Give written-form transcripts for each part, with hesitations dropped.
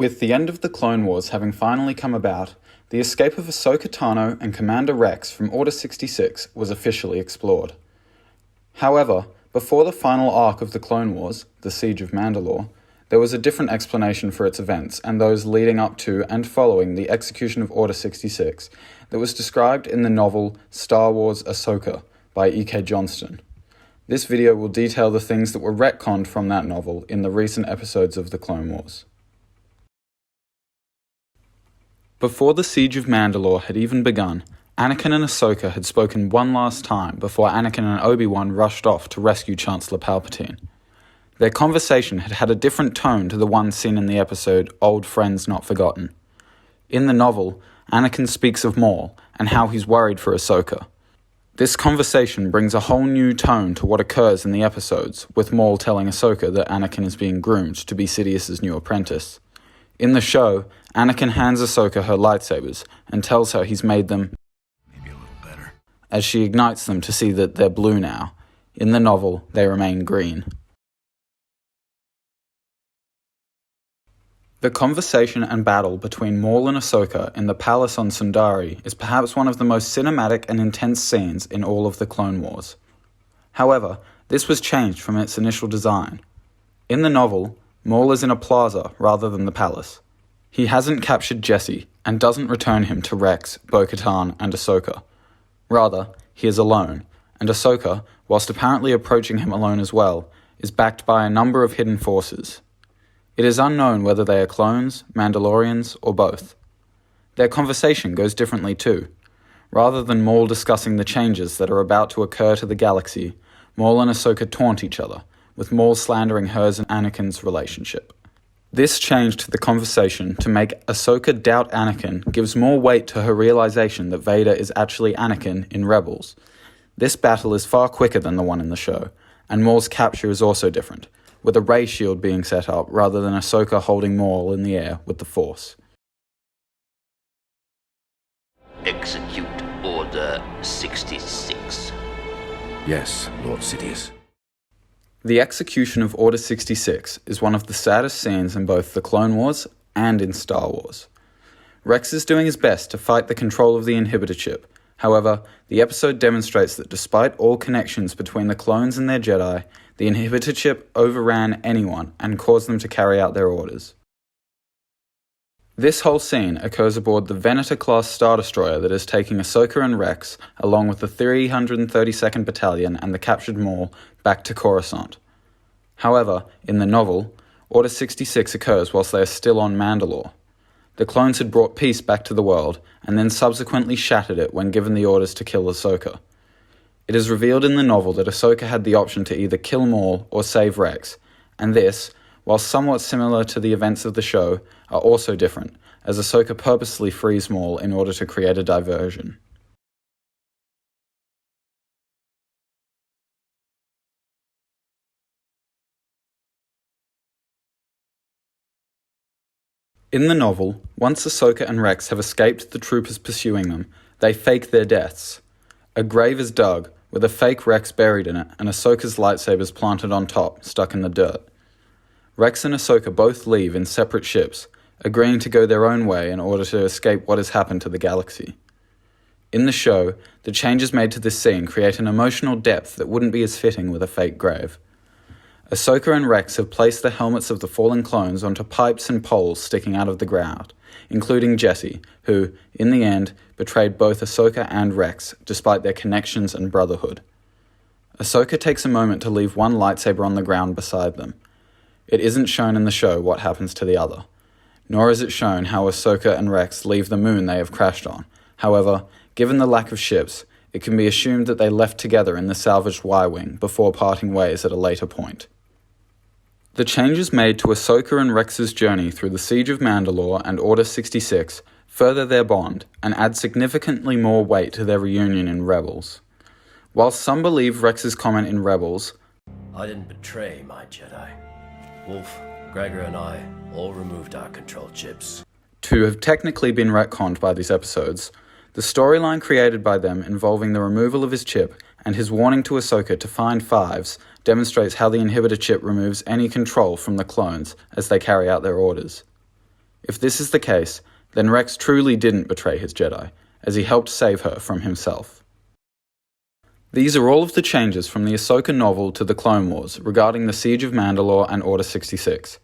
With the end of the Clone Wars having finally come about, the escape of Ahsoka Tano and Commander Rex from Order 66 was officially explored. However, before the final arc of the Clone Wars, the Siege of Mandalore, there was a different explanation for its events and those leading up to and following the execution of Order 66 that was described in the novel Star Wars Ahsoka by E.K. Johnston. This video will detail the things that were retconned from that novel in the recent episodes of the Clone Wars. Before the Siege of Mandalore had even begun, Anakin and Ahsoka had spoken one last time before Anakin and Obi-Wan rushed off to rescue Chancellor Palpatine. Their conversation had had a different tone to the one seen in the episode Old Friends Not Forgotten. In the novel, Anakin speaks of Maul and how he's worried for Ahsoka. This conversation brings a whole new tone to what occurs in the episodes, with Maul telling Ahsoka that Anakin is being groomed to be Sidious's new apprentice. In the show, Anakin hands Ahsoka her lightsabers and tells her he's made them maybe a little better, as she ignites them to see that they're blue now. In the novel, they remain green. The conversation and battle between Maul and Ahsoka in the palace on Sundari is perhaps one of the most cinematic and intense scenes in all of the Clone Wars. However, this was changed from its initial design. In the novel, Maul is in a plaza rather than the palace. He hasn't captured Jesse and doesn't return him to Rex, Bo-Katan, and Ahsoka. Rather, he is alone, and Ahsoka, whilst apparently approaching him alone as well, is backed by a number of hidden forces. It is unknown whether they are clones, Mandalorians, or both. Their conversation goes differently too. Rather than Maul discussing the changes that are about to occur to the galaxy, Maul and Ahsoka taunt each other, with Maul slandering hers and Anakin's relationship. This change to the conversation to make Ahsoka doubt Anakin gives more weight to her realization that Vader is actually Anakin in Rebels. This battle is far quicker than the one in the show, and Maul's capture is also different, with a ray shield being set up rather than Ahsoka holding Maul in the air with the Force. Execute Order 66. Yes, Lord Sidious. The execution of Order 66 is one of the saddest scenes in both the Clone Wars and in Star Wars. Rex is doing his best to fight the control of the inhibitor chip. However, the episode demonstrates that despite all connections between the clones and their Jedi, the inhibitor chip overran anyone and caused them to carry out their orders. This whole scene occurs aboard the Venator-class Star Destroyer that is taking Ahsoka and Rex, along with the 332nd Battalion and the captured Maul, back to Coruscant. However, in the novel, Order 66 occurs whilst they are still on Mandalore. The clones had brought peace back to the world, and then subsequently shattered it when given the orders to kill Ahsoka. It is revealed in the novel that Ahsoka had the option to either kill Maul or save Rex, and this, while somewhat similar to the events of the show, are also different, as Ahsoka purposely frees Maul in order to create a diversion. In the novel, once Ahsoka and Rex have escaped the troopers pursuing them, they fake their deaths. A grave is dug, with a fake Rex buried in it and Ahsoka's lightsabers planted on top, stuck in the dirt. Rex and Ahsoka both leave in separate ships, agreeing to go their own way in order to escape what has happened to the galaxy. In the show, the changes made to this scene create an emotional depth that wouldn't be as fitting with a fake grave. Ahsoka and Rex have placed the helmets of the fallen clones onto pipes and poles sticking out of the ground, including Jesse, who, in the end, betrayed both Ahsoka and Rex, despite their connections and brotherhood. Ahsoka takes a moment to leave one lightsaber on the ground beside them. It isn't shown in the show what happens to the other, nor is it shown how Ahsoka and Rex leave the moon they have crashed on. However, given the lack of ships, it can be assumed that they left together in the salvaged Y-Wing before parting ways at a later point. The changes made to Ahsoka and Rex's journey through the Siege of Mandalore and Order 66 further their bond and add significantly more weight to their reunion in Rebels. While some believe Rex's comment in Rebels, "I didn't betray my Jedi. Wolf, Gregor and I all removed our control chips," to have technically been retconned by these episodes, the storyline created by them involving the removal of his chip and his warning to Ahsoka to find Fives demonstrates how the inhibitor chip removes any control from the clones as they carry out their orders. If this is the case, then Rex truly didn't betray his Jedi, as he helped save her from himself. These are all of the changes from the Ahsoka novel to the Clone Wars regarding the Siege of Mandalore and Order 66.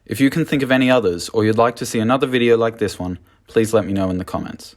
If you can think of any others, or you'd like to see another video like this one, please let me know in the comments.